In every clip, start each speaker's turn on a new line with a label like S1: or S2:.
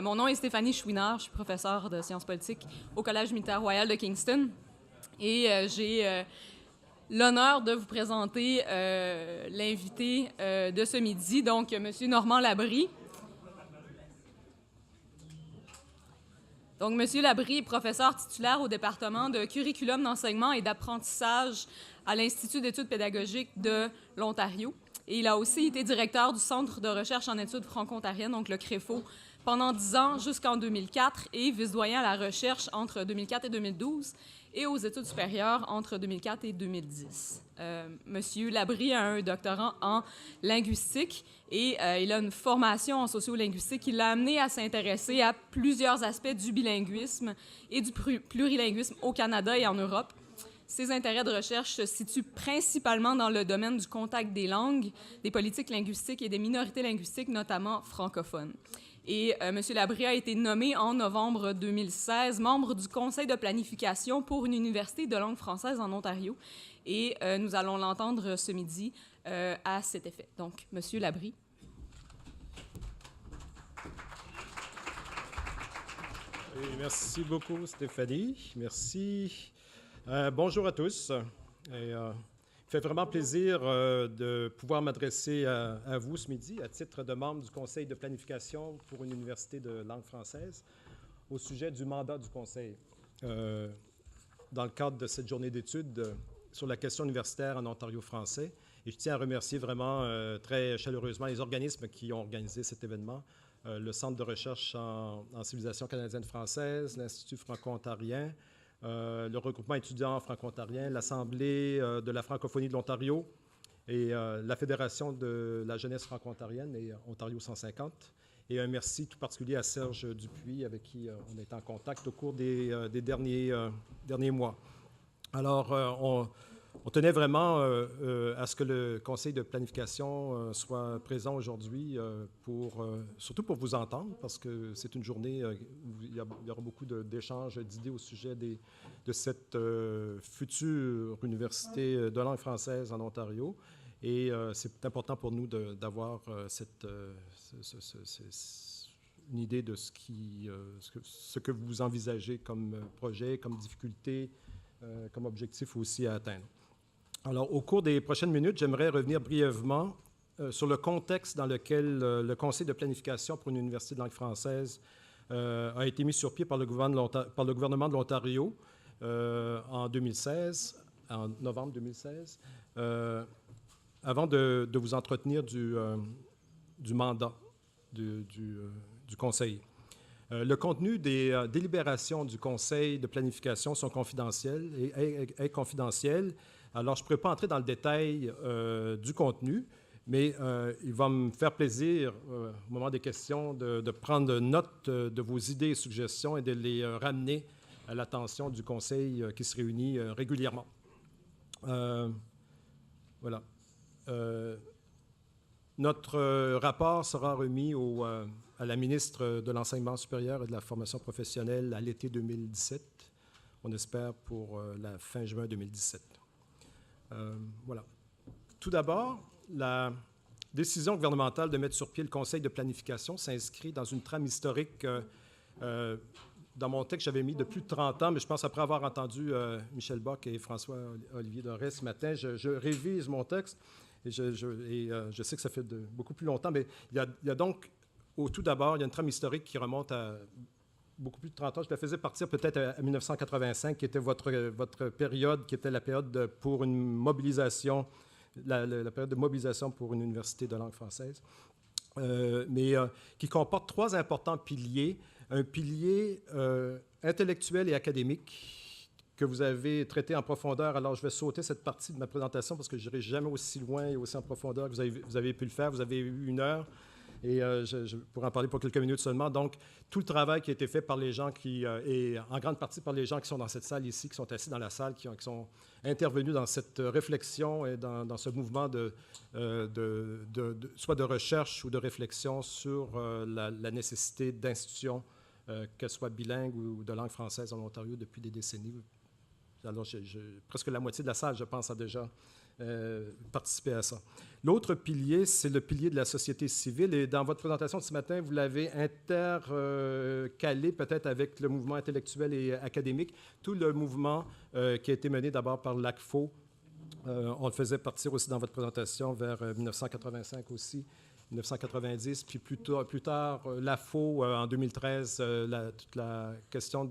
S1: Mon nom est Stéphanie Chouinard, je suis professeure de sciences politiques au Collège militaire royal de Kingston et j'ai l'honneur de vous présenter l'invité de ce midi, donc M. Normand Labrie. Donc, M. Labrie est professeur titulaire au département de curriculum d'enseignement et d'apprentissage à l'Institut d'études pédagogiques de l'Ontario. Et il a aussi été directeur du Centre de recherche en études franco-ontariennes, donc le CREFO, pendant 10 ans jusqu'en 2004 et vice-doyen à la recherche entre 2004 et 2012 et aux études supérieures entre 2004 et 2010. Monsieur Labrie a un doctorat en linguistique et il a une formation en sociolinguistique qui l'a amené à s'intéresser à plusieurs aspects du bilinguisme et du plurilinguisme au Canada et en Europe. Ses intérêts de recherche se situent principalement dans le domaine du contact des langues, des politiques linguistiques et des minorités linguistiques, notamment francophones. Et M. Labrie a été nommé en novembre 2016 membre du Conseil de planification pour une université de langue française en Ontario. Et nous allons l'entendre ce midi à cet effet. Donc, M. Labrie.
S2: Et merci beaucoup, Stéphanie. Merci. Bonjour à tous. Et, il fait vraiment plaisir de pouvoir m'adresser à vous ce midi à titre de membre du Conseil de planification pour une université de langue française au sujet du mandat du Conseil dans le cadre de cette journée d'études sur la question universitaire en Ontario français. Et je tiens à remercier vraiment très chaleureusement les organismes qui ont organisé cet événement, le Centre de recherche en civilisation canadienne française, l'Institut franco-ontarien, le regroupement étudiant franco-ontarien, l'Assemblée de la francophonie de l'Ontario et la Fédération de la jeunesse franco-ontarienne et Ontario 150. Et un merci tout particulier à Serge Dupuis, avec qui on est en contact au cours des derniers mois. Alors, on tenait vraiment à ce que le Conseil de planification soit présent aujourd'hui, surtout pour vous entendre, parce que c'est une journée où il y aura beaucoup d'échanges d'idées au sujet de cette future université de langue française en Ontario. Et c'est important pour nous d'avoir une idée de ce que vous envisagez comme projet, comme difficulté, comme objectif aussi à atteindre. Alors, au cours des prochaines minutes, j'aimerais revenir brièvement sur le contexte dans lequel le Conseil de planification pour une université de langue française a été mis sur pied par le gouvernement de l'Ontario en 2016, en novembre 2016, avant de vous entretenir du mandat du Conseil. Le contenu des délibérations du Conseil de planification sont confidentiels et est confidentiel. Alors, je ne pourrais pas entrer dans le détail du contenu, mais il va me faire plaisir, au moment des questions, de prendre note de vos idées et suggestions et de les ramener à l'attention du Conseil qui se réunit régulièrement. Voilà. Notre rapport sera remis à la ministre de l'Enseignement supérieur et de la formation professionnelle à l'été 2017. On espère pour la fin juin 2017. Voilà. Tout d'abord, la décision gouvernementale de mettre sur pied le Conseil de planification s'inscrit dans une trame historique. Dans mon texte, j'avais mis de plus de 30 ans, mais je pense après avoir entendu Michel Bock et François-Olivier Doré ce matin, je révise mon texte. Et je sais que ça fait beaucoup plus longtemps, mais il y a donc, tout d'abord, il y a une trame historique qui remonte à beaucoup plus de 30 ans. Je la faisais partir peut-être à 1985, qui était votre période, qui était la période pour une mobilisation, la période de mobilisation pour une université de langue française, mais qui comporte 3 importants piliers. Un pilier intellectuel et académique, que vous avez traité en profondeur. Alors, je vais sauter cette partie de ma présentation parce que je n'irai jamais aussi loin et aussi en profondeur que vous avez pu le faire. Vous avez eu 1 heure et je pourrais en parler pour quelques minutes seulement. Donc, tout le travail qui a été fait par les gens et en grande partie par les gens qui sont dans cette salle ici, qui sont assis dans la salle, qui sont intervenus dans cette réflexion et dans ce mouvement soit de recherche ou de réflexion sur la nécessité d'institutions, qu'elles soient bilingues ou de langue française en Ontario depuis des décennies. Alors, presque la moitié de la salle, je pense, a déjà participer à ça. L'autre pilier, c'est le pilier de la société civile. Et dans votre présentation de ce matin, vous l'avez intercalé peut-être avec le mouvement intellectuel et académique. Tout le mouvement qui a été mené d'abord par l'ACFO, on le faisait partir aussi dans votre présentation vers 1985 aussi, 1990, puis plus tard l'AFO en 2013, toute la question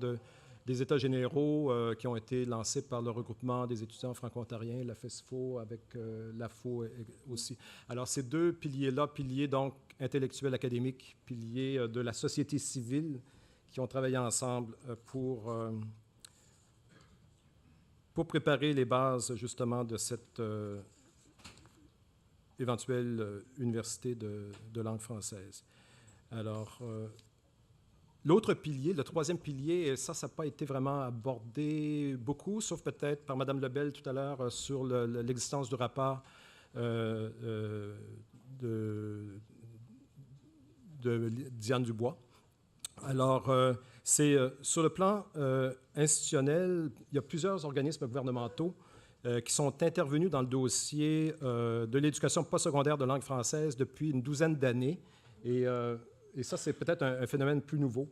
S2: des États généraux qui ont été lancés par le regroupement des étudiants franco-ontariens, la FESFO avec l'AFO aussi. Alors, ces deux piliers-là, piliers donc intellectuels académiques, piliers de la société civile, qui ont travaillé ensemble pour préparer les bases justement de cette éventuelle université de langue française. Alors, l'autre pilier, le troisième pilier, ça n'a pas été vraiment abordé beaucoup, sauf peut-être par Mme Lebel tout à l'heure sur l'existence du rapport de Diane Dubois. Alors, c'est sur le plan institutionnel, il y a plusieurs organismes gouvernementaux qui sont intervenus dans le dossier de l'éducation postsecondaire de langue française depuis une douzaine d'années. Et ça, c'est peut-être un phénomène plus nouveau.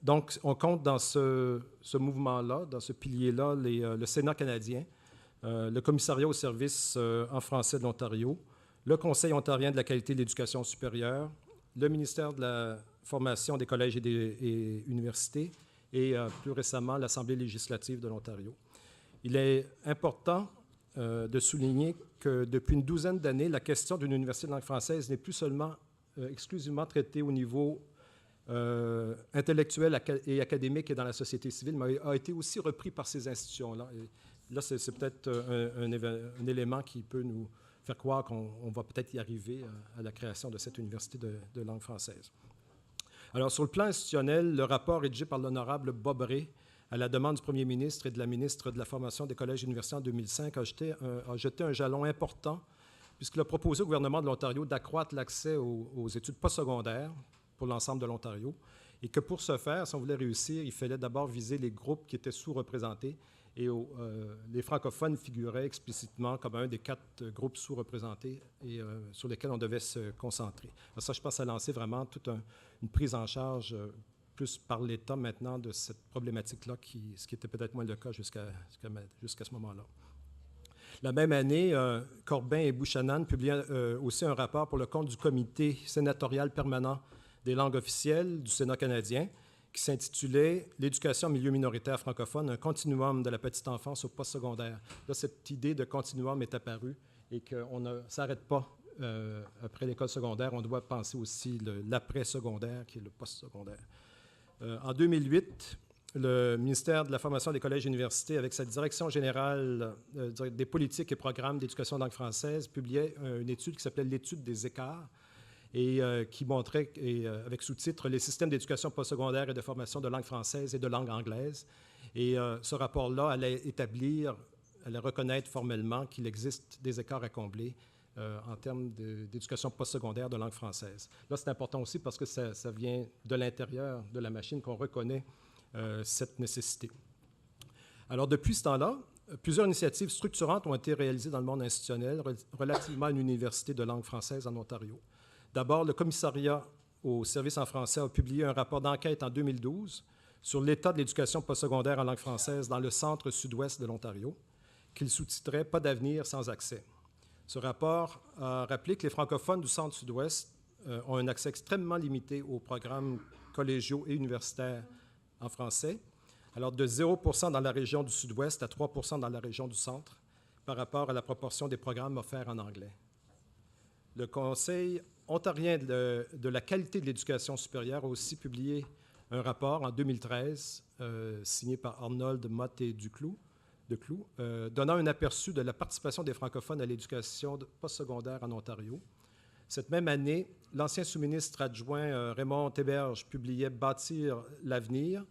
S2: Donc, on compte dans ce mouvement-là, dans ce pilier-là, le Sénat canadien, le Commissariat au service en français de l'Ontario, le Conseil ontarien de la qualité de l'éducation supérieure, le ministère de la formation des collèges et des universités et plus récemment l'Assemblée législative de l'Ontario. Il est important de souligner que depuis une douzaine d'années, la question d'une université de langue française n'est plus seulement exclusivement traitée au niveau intellectuel et académique et dans la société civile, mais a été aussi repris par ces institutions-là. Et là, c'est peut-être un élément qui peut nous faire croire qu'on va peut-être y arriver à la création de cette université de langue française. Alors, sur le plan institutionnel, le rapport rédigé par l'honorable Bob Rae, à la demande du premier ministre et de la ministre de la Formation des collèges et universités en 2005, a jeté un jalon important puisqu'il a proposé au gouvernement de l'Ontario d'accroître l'accès aux études postsecondaires pour l'ensemble de l'Ontario et que pour ce faire, si on voulait réussir, il fallait d'abord viser les groupes qui étaient sous-représentés et les francophones figuraient explicitement comme un des 4 groupes sous-représentés et sur lesquels on devait se concentrer. Alors ça, je pense, a lancé vraiment toute une prise en charge plus par l'État maintenant de cette problématique-là, ce qui était peut-être moins le cas jusqu'à ce moment-là. La même année, Corbin et Buchanan publiaient aussi un rapport pour le compte du Comité sénatorial permanent des langues officielles du Sénat canadien, qui s'intitulait « L'éducation en milieu minoritaire francophone, un continuum de la petite enfance au postsecondaire ». Là, cette idée de continuum est apparue et qu'on ne s'arrête pas après l'école secondaire. On doit penser aussi l'après-secondaire, qui est le postsecondaire. En 2008, le ministère de la Formation des collèges et universités, avec sa direction générale des politiques et programmes d'éducation de langue française, publiait une étude qui s'appelait « L'étude des écarts » et qui montrait, avec sous-titre « Les systèmes d'éducation postsecondaire et de formation de langue française et de langue anglaise ». Et ce rapport-là allait reconnaître formellement qu'il existe des écarts à combler en termes d'éducation postsecondaire de langue française. Là, c'est important aussi parce que ça vient de l'intérieur de la machine qu'on reconnaît cette nécessité. Alors, depuis ce temps-là, plusieurs initiatives structurantes ont été réalisées dans le monde institutionnel relativement à une université de langue française en Ontario. D'abord, le Commissariat au service en français a publié un rapport d'enquête en 2012 sur l'état de l'éducation postsecondaire en langue française dans le centre-sud-ouest de l'Ontario, qu'il sous-titrait « Pas d'avenir sans accès ». Ce rapport a rappelé que les francophones du centre-sud-ouest ont un accès extrêmement limité aux programmes collégiaux et universitaires en français, alors de 0% dans la région du sud-ouest à 3% dans la région du centre par rapport à la proportion des programmes offerts en anglais. Le Conseil ontarien de la qualité de l'éducation supérieure a aussi publié un rapport en 2013 signé par Arnold, Mott et Duclos, donnant un aperçu de la participation des francophones à l'éducation postsecondaire en Ontario. Cette même année, l'ancien sous-ministre adjoint Raymond Théberge publiait « Bâtir l'avenir »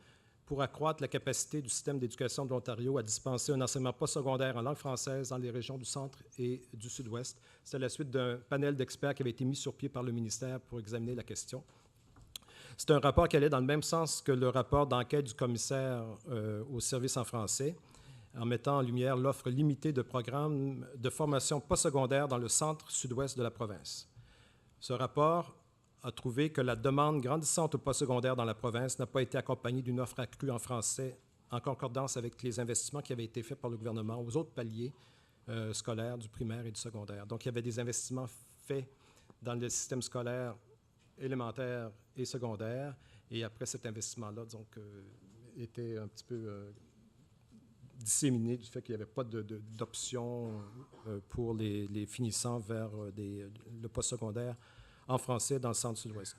S2: pour accroître la capacité du système d'éducation de l'Ontario à dispenser un enseignement postsecondaire en langue française dans les régions du centre et du sud-ouest. C'est à la suite d'un panel d'experts qui avait été mis sur pied par le ministère pour examiner la question. C'est un rapport qui allait dans le même sens que le rapport d'enquête du commissaire au service en français, en mettant en lumière l'offre limitée de programmes de formation postsecondaire dans le centre-sud-ouest de la province. Ce rapport a trouvé que la demande grandissante au postsecondaire dans la province n'a pas été accompagnée d'une offre accrue en français en concordance avec les investissements qui avaient été faits par le gouvernement aux autres paliers scolaires du primaire et du secondaire. Donc, il y avait des investissements faits dans le système scolaire élémentaire et secondaire, et après cet investissement-là, donc, était un petit peu disséminé du fait qu'il n'y avait pas d'option pour les finissants vers le postsecondaire en français dans le centre-sud-ouest.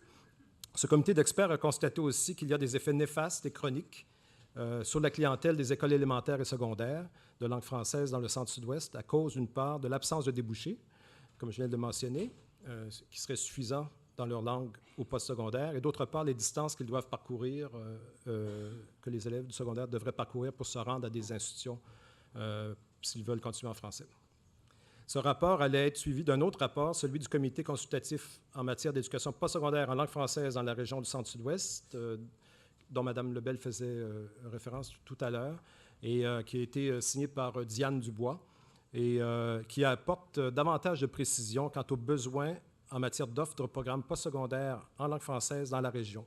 S2: Ce comité d'experts a constaté aussi qu'il y a des effets néfastes et chroniques sur la clientèle des écoles élémentaires et secondaires de langue française dans le centre-sud-ouest à cause, d'une part, de l'absence de débouchés, comme je viens de le mentionner, qui serait suffisant dans leur langue au postsecondaire, et d'autre part, les distances qu'ils doivent parcourir, que les élèves du secondaire devraient parcourir pour se rendre à des institutions s'ils veulent continuer en français. Ce rapport allait être suivi d'un autre rapport, celui du comité consultatif en matière d'éducation postsecondaire en langue française dans la région du centre-sud-ouest, dont Mme Lebel faisait référence tout à l'heure, et qui a été signé par Diane Dubois, et qui apporte davantage de précision quant aux besoins en matière d'offres de programmes postsecondaires en langue française dans la région.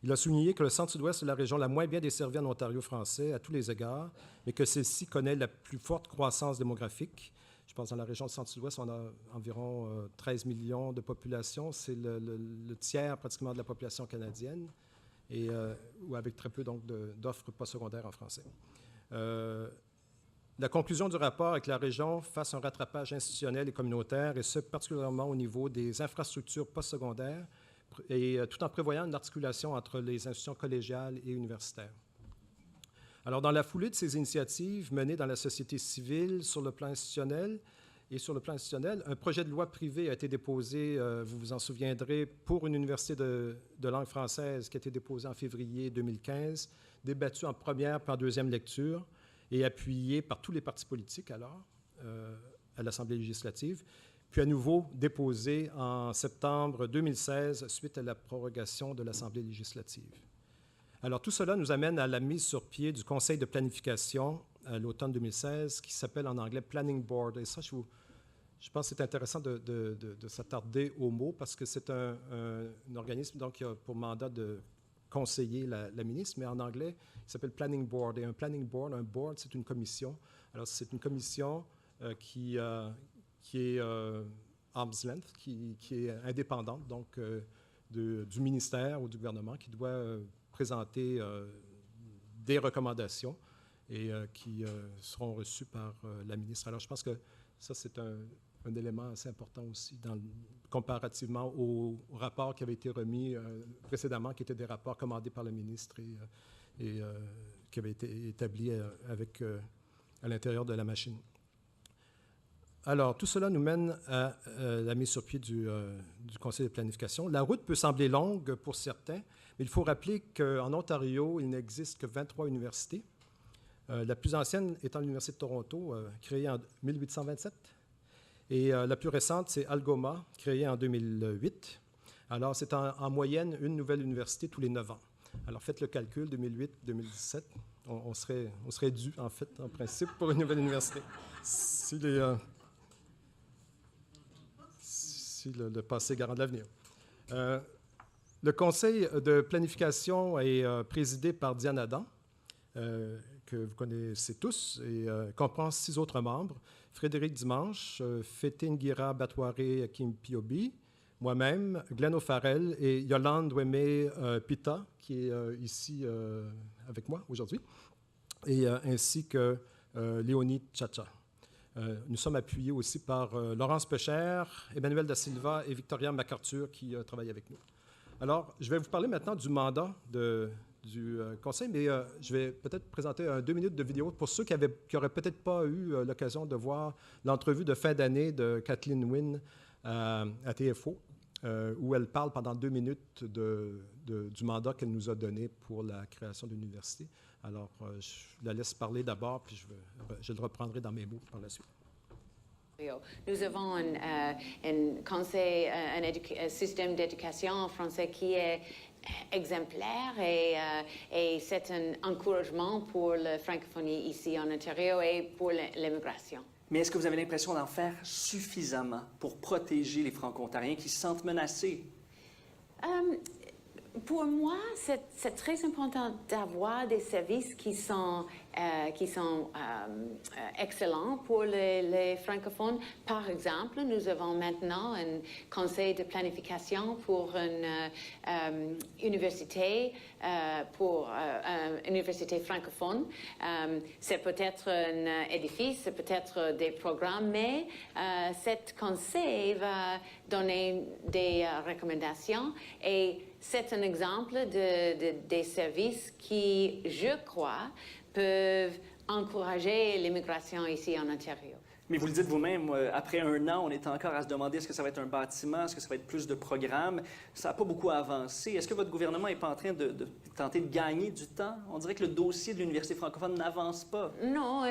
S2: Il a souligné que le centre-sud-ouest est la région la moins bien desservie en Ontario français à tous les égards, mais que celle-ci connaît la plus forte croissance démographique. Je pense que dans la région du centre-sud-ouest, on a environ 13 millions de population. C'est le tiers pratiquement de la population canadienne, et ou avec très peu d'offres postsecondaires en français. La conclusion du rapport est que la région fasse un rattrapage institutionnel et communautaire, et ce, particulièrement au niveau des infrastructures postsecondaires, et tout en prévoyant une articulation entre les institutions collégiales et universitaires. Alors, dans la foulée de ces initiatives menées dans la société civile sur le plan institutionnel, un projet de loi privé a été déposé, vous vous en souviendrez, pour une université de langue française qui a été déposé en février 2015, débattu en première puis en deuxième lecture et appuyé par tous les partis politiques alors à l'Assemblée législative, puis à nouveau déposé en septembre 2016 suite à la prorogation de l'Assemblée législative. Alors, tout cela nous amène à la mise sur pied du Conseil de planification à l'automne 2016, qui s'appelle en anglais Planning Board. Et ça, je pense que c'est intéressant de s'attarder au mot, parce que c'est un organisme donc, qui a pour mandat de conseiller la ministre, mais en anglais, il s'appelle Planning Board. Et un Planning Board, un board, c'est une commission. Alors, c'est une commission qui est arm's length, qui est indépendante, donc du ministère ou du gouvernement, qui doit présenter des recommandations et qui seront reçues par la ministre. Alors, je pense que ça, c'est un élément assez important aussi, comparativement au rapport qui avait été remis précédemment, qui étaient des rapports commandés par le ministre et qui avaient été établis à l'intérieur de la machine. Alors, tout cela nous mène à la mise sur pied du Conseil de planification. La route peut sembler longue pour certains, mais il faut rappeler qu'en Ontario, il n'existe que 23 universités. La plus ancienne étant l'Université de Toronto, créée en 1827. Et la plus récente, c'est Algoma, créée en 2008. Alors, c'est en moyenne une nouvelle université tous les 9 ans. Alors, faites le calcul, 2008-2017, on serait dû, en fait, en principe, pour une nouvelle université. Si le passé garant de l'avenir. Le conseil de planification est présidé par Diane Adam, que vous connaissez tous, et comprend 6 autres membres: Frédéric Dimanche, Fétingira Batouaré Kimpiobi, moi-même, Glenn O'Farrell et Yolande Wemé Pita, qui est ici avec moi aujourd'hui, et ainsi que Léonie Tchacha. Nous sommes appuyés aussi par Laurence Pecher, Emmanuel Da Silva et Victoria MacArthur qui travaillent avec nous. Alors, je vais vous parler maintenant du mandat du Conseil, mais je vais peut-être présenter 2 minutes de vidéo pour ceux qui n'auraient peut-être pas eu l'occasion de voir l'entrevue de fin d'année de Kathleen Wynne à TFO, où elle parle pendant 2 minutes du mandat qu'elle nous a donné pour la création de l'université. Alors, je la laisse parler d'abord, puis je le reprendrai dans mes mots par la suite.
S3: Nous avons un conseil, un système d'éducation en français qui est exemplaire et c'est un encouragement pour la francophonie ici en Ontario et pour l'immigration.
S4: Mais est-ce que vous avez l'impression d'en faire suffisamment pour protéger les Franco-Ontariens qui se sentent menacés?
S3: Pour moi, c'est très important d'avoir des services qui sont excellents pour les francophones. Par exemple, nous avons maintenant un conseil de planification pour une université, université francophone. C'est peut-être un édifice, c'est peut-être des programmes, mais cet conseil va donner des recommandations et c'est un exemple des services qui, je crois, peuvent encourager l'immigration ici en Ontario.
S4: Mais vous le dites vous-même, après un an, on est encore à se demander est-ce que ça va être un bâtiment, est-ce que ça va être plus de programmes. Ça n'a pas beaucoup avancé. Est-ce que votre gouvernement n'est pas en train de tenter de gagner du temps? On dirait que le dossier de l'Université francophone n'avance pas.
S3: Non,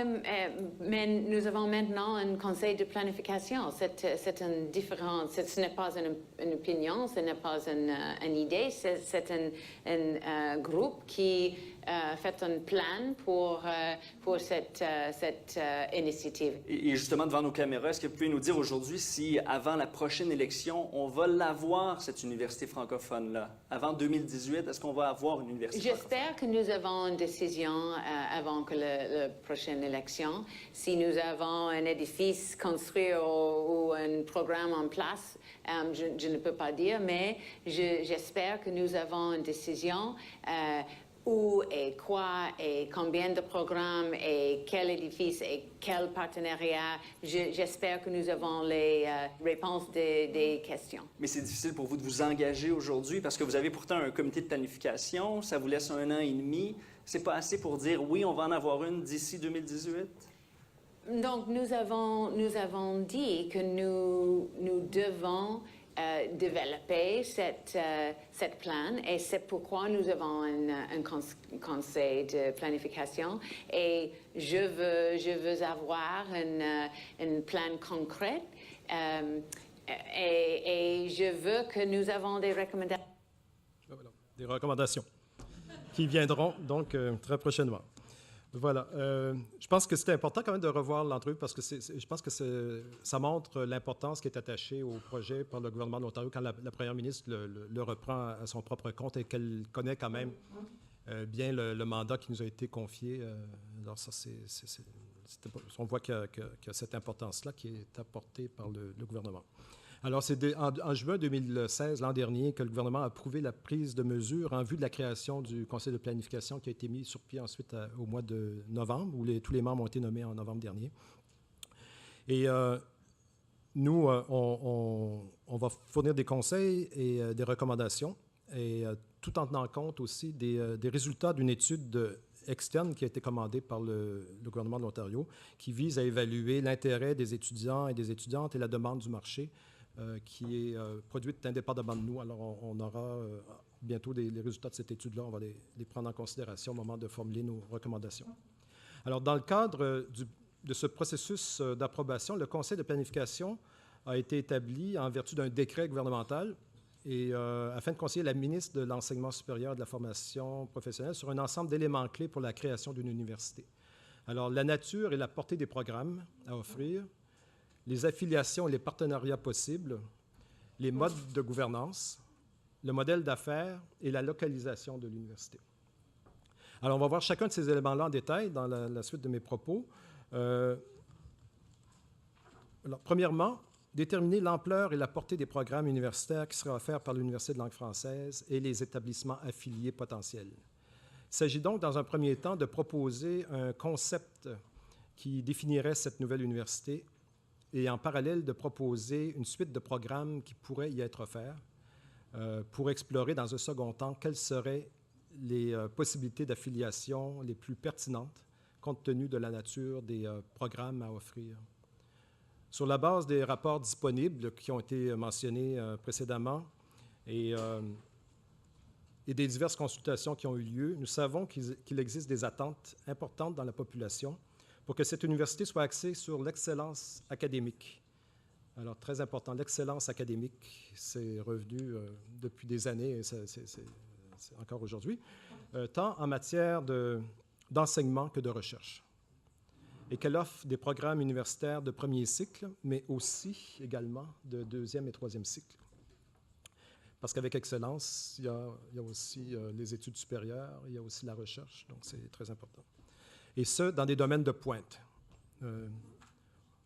S3: mais nous avons maintenant un conseil de planification. C'est une différence. Ce n'est pas une opinion, ce n'est pas une idée. C'est un groupe qui fait un plan pour cette initiative.
S4: Et justement, devant nos caméras, est-ce que vous pouvez nous dire aujourd'hui si, avant la prochaine élection, on va l'avoir, cette université francophone-là? Avant 2018, est-ce qu'on va avoir une université francophone?
S3: J'espère que nous avons une décision avant que la prochaine élection. Si nous avons un édifice construit ou un programme en place, je ne peux pas dire, mais j'espère que nous avons une décision où et quoi et combien de programmes et quel édifice et quel partenariat. J'espère que nous avons les réponses des questions.
S4: Mais c'est difficile pour vous de vous engager aujourd'hui parce que vous avez pourtant un comité de planification, ça vous laisse 1 an et demi. C'est pas assez pour dire oui, on va en avoir une d'ici 2018?
S3: Donc, nous avons dit que nous devons développer cette plan et c'est pourquoi nous avons un conseil de planification et je veux avoir un plan concret et je veux que nous avons des recommandations.
S2: Des recommandations qui viendront donc très prochainement. Voilà. Je pense que c'était important quand même de revoir l'entrevue parce que je pense que ça montre l'importance qui est attachée au projet par le gouvernement de l'Ontario quand la première ministre le reprend à son propre compte et qu'elle connaît quand même bien le mandat qui nous a été confié. Alors ça, on voit qu'il y a cette importance-là qui est apportée par le gouvernement. Alors, c'est en juin 2016, l'an dernier, que le gouvernement a approuvé la prise de mesures en vue de la création du conseil de planification qui a été mis sur pied ensuite au mois de novembre, où tous les membres ont été nommés en novembre dernier. Et nous, on va fournir des conseils et des recommandations, et tout en tenant compte aussi des résultats d'une étude externe qui a été commandée par le gouvernement de l'Ontario, qui vise à évaluer l'intérêt des étudiants et des étudiantes et la demande du marché, qui est produite indépendamment de nous. Alors, on aura bientôt les résultats de cette étude-là. On va les prendre en considération au moment de formuler nos recommandations. Alors, dans le cadre de ce processus d'approbation, le conseil de planification a été établi en vertu d'un décret gouvernemental et afin de conseiller la ministre de l'Enseignement supérieur et de la formation professionnelle sur un ensemble d'éléments clés pour la création d'une université. Alors, la nature et la portée des programmes à offrir, les affiliations et les partenariats possibles, les modes de gouvernance, le modèle d'affaires et la localisation de l'université. Alors, on va voir chacun de ces éléments-là en détail dans la suite de mes propos. Alors, premièrement, déterminer l'ampleur et la portée des programmes universitaires qui seraient offerts par l'Université de langue française et les établissements affiliés potentiels. Il s'agit donc, dans un premier temps, de proposer un concept qui définirait cette nouvelle université et en parallèle de proposer une suite de programmes qui pourraient y être offerts pour explorer dans un second temps quelles seraient les possibilités d'affiliation les plus pertinentes compte tenu de la nature des programmes à offrir. Sur la base des rapports disponibles qui ont été mentionnés précédemment et des diverses consultations qui ont eu lieu, nous savons qu'il existe des attentes importantes dans la population pour que cette université soit axée sur l'excellence académique. Alors, très important, l'excellence académique, c'est revenu depuis des années, et encore aujourd'hui, tant en matière d'enseignement que de recherche. Et qu'elle offre des programmes universitaires de premier cycle, mais aussi également de deuxième et troisième cycle. Parce qu'avec excellence, il y a aussi les études supérieures, il y a aussi la recherche, donc c'est très important. Et ce, dans des domaines de pointe.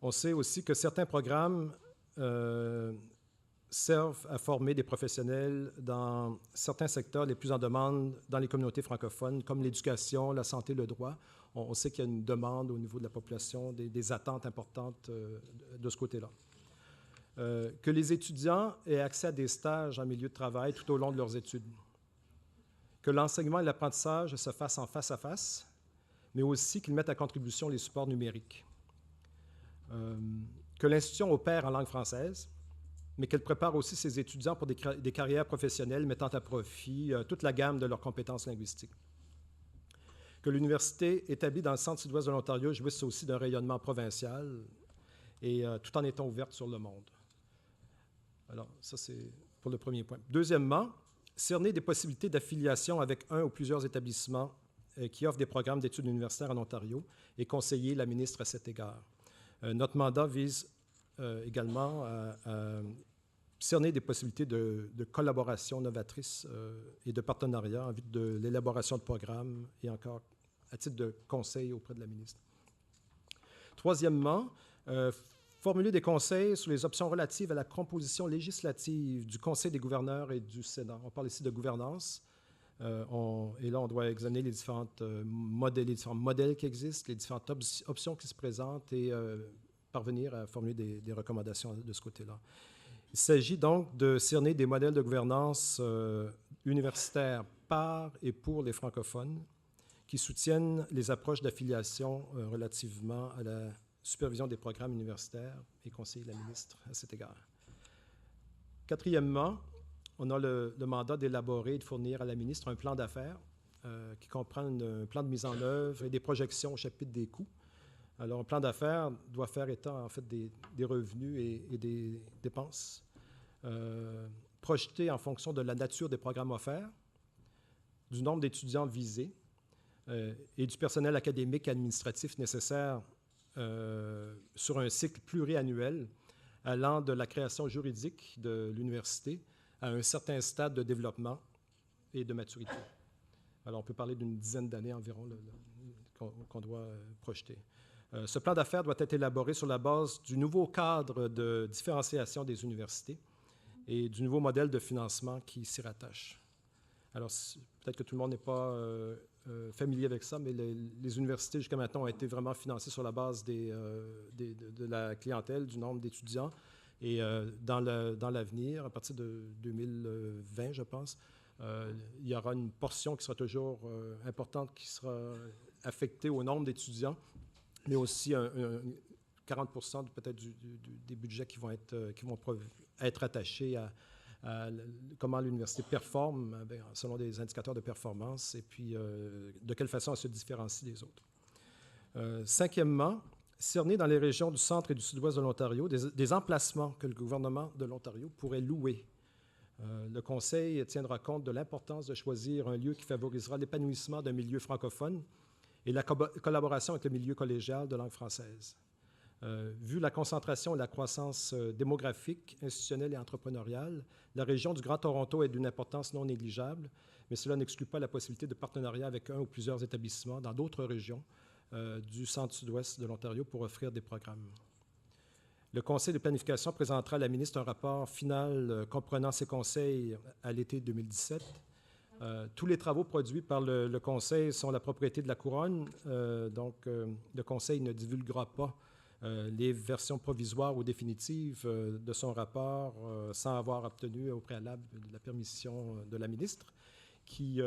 S2: On sait aussi que certains programmes servent à former des professionnels dans certains secteurs les plus en demande dans les communautés francophones, comme l'éducation, la santé, le droit. On sait qu'il y a une demande au niveau de la population, des attentes importantes de ce côté-là. Que les étudiants aient accès à des stages en milieu de travail tout au long de leurs études. Que l'enseignement et l'apprentissage se fassent en face à face, mais aussi qu'ils mettent à contribution les supports numériques. Que l'institution opère en langue française, mais qu'elle prépare aussi ses étudiants pour des carrières professionnelles mettant à profit toute la gamme de leurs compétences linguistiques. Que l'université établie dans le centre-sud-ouest de l'Ontario jouisse aussi d'un rayonnement provincial et tout en étant ouverte sur le monde. Alors, ça, c'est pour le premier point. Deuxièmement, cerner des possibilités d'affiliation avec un ou plusieurs établissements qui offrent des programmes d'études universitaires en Ontario et conseiller la ministre à cet égard. Notre mandat vise également à cerner des possibilités de collaboration novatrice et de partenariat en vue de l'élaboration de programmes et encore à titre de conseil auprès de la ministre. Troisièmement, formuler des conseils sur les options relatives à la composition législative du Conseil des gouverneurs et du Sénat. On parle ici de gouvernance. Et là, on doit examiner les différents modèles qui existent, les différentes options qui se présentent et parvenir à formuler des recommandations de ce côté-là. Il s'agit donc de cerner des modèles de gouvernance universitaire par et pour les francophones qui soutiennent les approches d'affiliation relativement à la supervision des programmes universitaires et conseiller la ministre à cet égard. Quatrièmement, on a le mandat d'élaborer et de fournir à la ministre un plan d'affaires qui comprend un plan de mise en œuvre et des projections au chapitre des coûts. Alors, un plan d'affaires doit faire état, en fait, des revenus et des dépenses projetés en fonction de la nature des programmes offerts, du nombre d'étudiants visés et du personnel académique et administratif nécessaire sur un cycle pluriannuel allant de la création juridique de l'université à un certain stade de développement et de maturité. Alors, on peut parler d'une dizaine d'années environ qu'on doit projeter. Ce plan d'affaires doit être élaboré sur la base du nouveau cadre de différenciation des universités et du nouveau modèle de financement qui s'y rattache. Alors, peut-être que tout le monde n'est pas familier avec ça, mais les universités jusqu'à maintenant ont été vraiment financées sur la base de la clientèle, du nombre d'étudiants. Et dans l'avenir, à partir de 2020, je pense, il y aura une portion qui sera toujours importante, qui sera affectée au nombre d'étudiants, mais aussi 40% peut-être des budgets qui vont être attachés à comment l'université performe selon des indicateurs de performance et puis de quelle façon elle se différencie des autres. Cinquièmement, cerner dans les régions du centre et du sud-ouest de l'Ontario des emplacements que le gouvernement de l'Ontario pourrait louer. Le Conseil tiendra compte de l'importance de choisir un lieu qui favorisera l'épanouissement d'un milieu francophone et la collaboration avec le milieu collégial de langue française. Vu la concentration et la croissance démographique, institutionnelle et entrepreneuriale, la région du Grand Toronto est d'une importance non négligeable, mais cela n'exclut pas la possibilité de partenariat avec un ou plusieurs établissements dans d'autres régions du centre-sud-ouest de l'Ontario pour offrir des programmes. Le Conseil de planification présentera à la ministre un rapport final comprenant ses conseils à l'été 2017. Tous les travaux produits par le Conseil sont la propriété de la Couronne, donc le Conseil ne divulguera pas les versions provisoires ou définitives de son rapport sans avoir obtenu au préalable la permission de la ministre, qui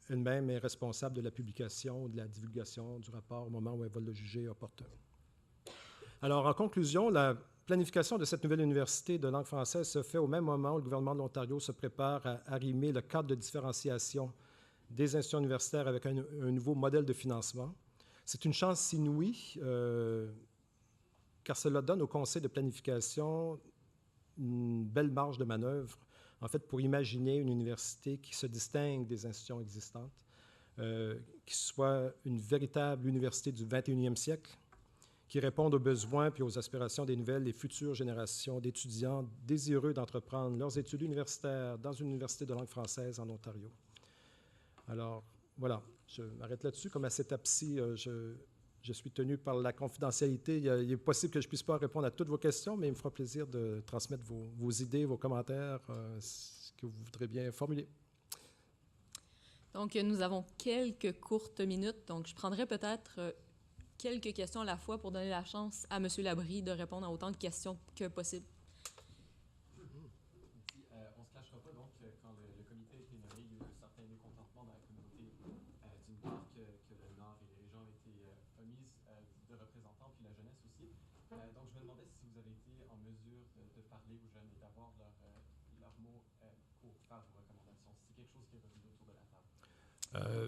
S2: elle-même est responsable de la publication ou de la divulgation du rapport au moment où elle va le juger opportun. Alors, en conclusion, la planification de cette nouvelle université de langue française se fait au même moment où le gouvernement de l'Ontario se prépare à arrimer le cadre de différenciation des institutions universitaires avec un nouveau modèle de financement. C'est une chance inouïe, car cela donne au Conseil de planification une belle marge de manœuvre en fait, pour imaginer une université qui se distingue des institutions existantes, qui soit une véritable université du 21e siècle, qui réponde aux besoins puis aux aspirations des nouvelles et futures générations d'étudiants désireux d'entreprendre leurs études universitaires dans une université de langue française en Ontario. Alors, voilà, je m'arrête là-dessus. Comme à cette étape-ci, je suis tenu par la confidentialité. Il est possible que je ne puisse pas répondre à toutes vos questions, mais il me fera plaisir de transmettre vos idées, vos commentaires, ce que vous voudrez bien formuler.
S1: Donc, nous avons quelques courtes minutes. Donc, je prendrai peut-être quelques questions à la fois pour donner la chance à M. Labrie de répondre à autant de questions que possible.
S5: On ne se cachera pas, donc, quand le comité a été nommé, il y a eu un certain mécontentement dans la communauté, d'une part que le Nord et les régions ont été omises de représentants, puis la jeunesse aussi. Donc, je me demandais si vous avez été en mesure de parler aux jeunes et d'avoir leur mot pour faire vos recommandations. C'est quelque chose qui est revenu autour de la table.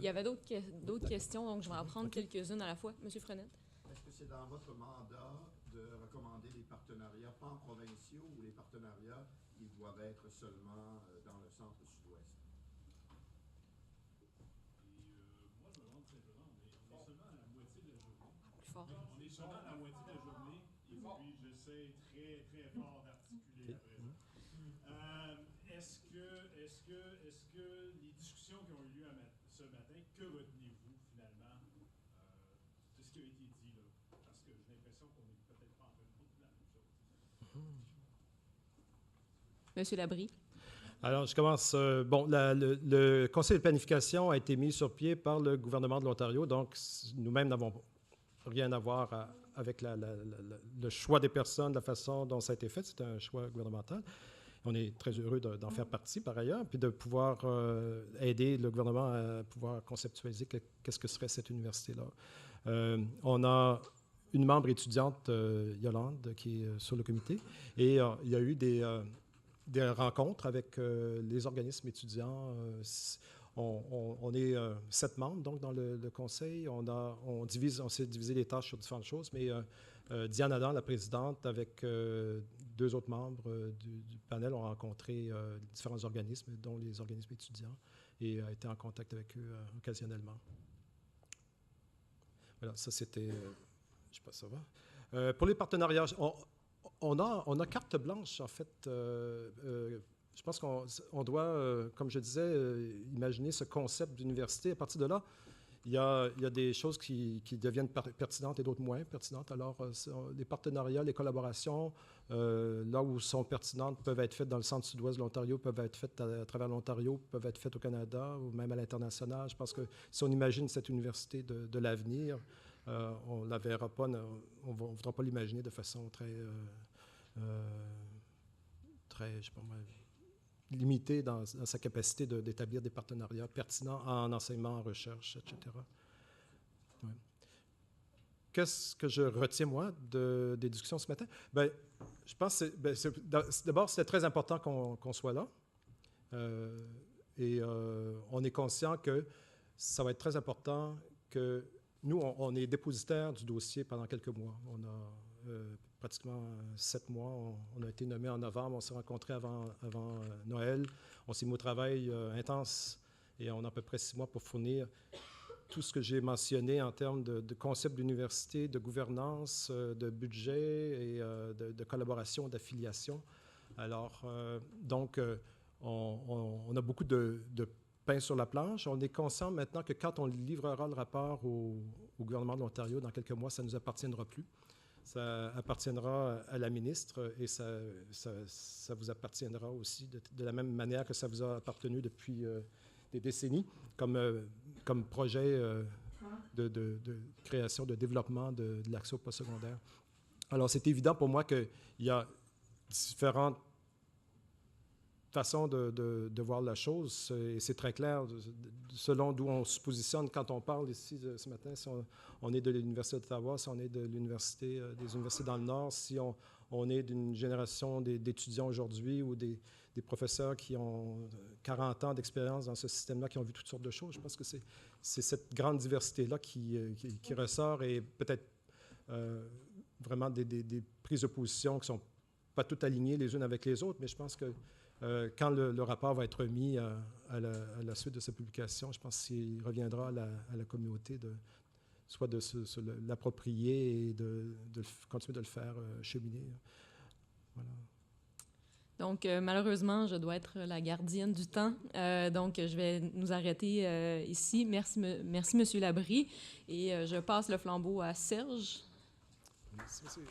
S1: Il y avait d'autres questions, donc je vais en prendre quelques-unes à la fois. M. Frenette.
S6: Est-ce que c'est dans votre mandat de recommander des partenariats pan-provinciaux ou les partenariats, ils doivent être seulement dans le centre-sud-ouest?
S7: Moi, je me demande simplement, on est seulement à la moitié de la journée.
S1: Plus fort.
S7: On est seulement à la moitié de la journée, et puis j'essaie très, très fort d'articuler à présent. Est-ce que les discussions qui ont eu lieu ce matin, que retenez-vous finalement de ce qui a été dit là? Parce que j'ai l'impression qu'on n'est peut-être pas en train de dire la même chose.
S1: M. Labrie.
S2: Alors, je commence. Le conseil de planification a été mis sur pied par le gouvernement de l'Ontario, donc nous-mêmes n'avons rien à voir avec le choix des personnes, la façon dont ça a été fait. C'est un choix gouvernemental. On est très heureux d'en faire partie, par ailleurs, puis de pouvoir aider le gouvernement à pouvoir conceptualiser qu'est-ce que serait cette université-là. On a une membre étudiante, Yolande, qui est sur le comité, et il y a eu des rencontres avec les organismes étudiants. On est 7 membres donc, dans le conseil. On s'est divisé les tâches sur différentes choses, mais Diane Adam, la présidente, avec 2 autres membres du panel, ont rencontré différents organismes, dont les organismes étudiants, et a été en contact avec eux occasionnellement. Voilà, ça c'était... je sais pas si ça va. Pour les partenariats, on a carte blanche, en fait. Je pense qu'on doit, comme je disais, imaginer ce concept d'université. À partir de là, il y a des choses qui deviennent pertinentes et d'autres moins pertinentes. Alors, les partenariats, les collaborations, là où sont pertinentes, peuvent être faites dans le centre-sud-ouest de l'Ontario, peuvent être faites à travers l'Ontario, peuvent être faites au Canada ou même à l'international. Je pense que si on imagine cette université de l'avenir, on ne la verra pas, on ne voudra pas l'imaginer de façon très, je sais pas moi, limitée dans sa capacité d'établir des partenariats pertinents en enseignement, en recherche, etc. Ouais. Qu'est-ce que je retiens, moi, des discussions ce matin? Bien, je pense que d'abord, c'était très important qu'on soit là. On est conscient que ça va être très important que nous, on est dépositaire du dossier pendant quelques mois. On a pratiquement 7 mois. On a été nommé en novembre. On s'est rencontrés avant Noël. On s'est mis au travail intense et on a à peu près 6 mois pour fournir tout ce que j'ai mentionné en termes de concept d'université, de gouvernance, de budget et de collaboration, d'affiliation. Alors, donc, on a beaucoup de pain sur la planche. On est conscient maintenant que quand on livrera le rapport au gouvernement de l'Ontario dans quelques mois, ça ne nous appartiendra plus. Ça appartiendra à la ministre et ça vous appartiendra aussi de la même manière que ça vous a appartenu depuis des décennies comme projet de création, de développement de l'accès au postsecondaire. Alors, c'est évident pour moi qu'il y a différentes façon de voir la chose, et c'est très clair selon d'où on se positionne quand on parle ici ce matin, si on est de l'Université d'Ottawa, si on est de des universités dans le Nord, si on est d'une génération d'étudiants aujourd'hui ou des professeurs qui ont 40 ans d'expérience dans ce système-là, qui ont vu toutes sortes de choses. Je pense que c'est cette grande diversité-là qui ressort et peut-être vraiment des prises de position qui ne sont pas toutes alignées les unes avec les autres, mais je pense que Quand le rapport va être remis à la suite de sa publication, je pense qu'il reviendra à la communauté soit de l'approprier et de continuer de le faire cheminer. Voilà.
S1: Donc, malheureusement, je dois être la gardienne du temps. Donc, je vais nous arrêter ici. Merci, M. Labrie. Et je passe le flambeau à Serge.
S2: Merci, monsieur.